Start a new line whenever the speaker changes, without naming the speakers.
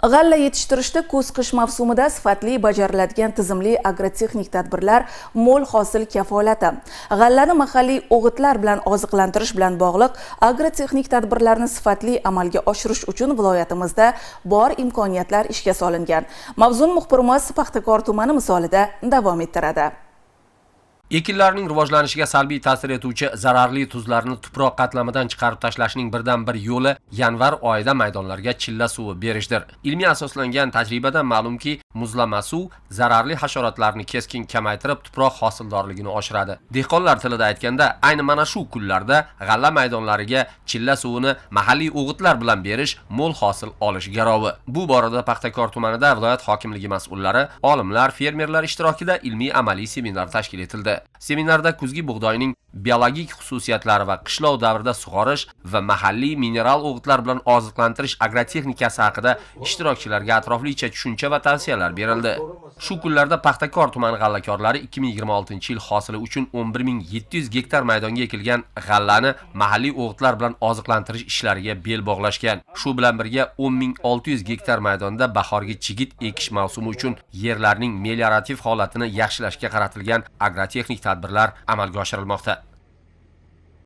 G'alla yetishtirishda kuz-qish mavsumida sifatli bajariladigan tizimli agrotexnik tadbirlar mo'l hosil kafolati. G'allani mahalliy o'g'itlar bilan oziqlantirish bilan bog'liq agrotexnik tadbirlarni sifatli amalga oshirish uchun viloyatimizda bor imkoniyatlar ishga solingan. Mavzuni muxbirimiz Paxtakor tumani misolida davom ettiradi.
Ekinlarning rivojlanishiga salbiy ta'sir etuvchi zararli tuzlarni tuproq qatlamidan chiqarib tashlashning birdan-bir yo'li yanvar oyida maydonlarga chilla suvi berishdir. Ilmiy asoslangan tajribadan ma'lumki, muzlama suv zararli hasharotlarni keskin kamaytirib, tuproq hosildorligini oshiradi. Dehqonlar tilida aytganda, ayni mana shu kunlarda g'alla maydonlariga chilla suvini mahalliy o'g'itlar bilan berish mo'l hosil olish garovi. Bu borada Paxtakor tumanida viloyat hokimligi mas'ullari, olimlar, fermerlar ishtirokida ilmiy amaliy seminar tashkil etildi. Seminarda kuzgi bug'doyning biologik xususiyatlari va qishloq davrida sug'orish va mahalliy mineral o'g'itlar bilan oziqlantirish agrotexnikasi haqida ishtirokchilarga atroflicha tushuncha va tavsiyalar berildi. Shu kunlarda Paxtakor tumani g'allakorlari 2026-yil hosili uchun 11700 gektar maydonga ekilgan g'allani mahalliy o'g'itlar bilan oziqlantirish ishlariga bel bog'lashgan. Shu bilan birga 10600 gektar maydonda bahorgi chigit ekish mavsumi uchun yerlarning meliorativ holatini yaxshilashga qaratilgan agrotexnik tadbirlar amalga oshirilmoqda.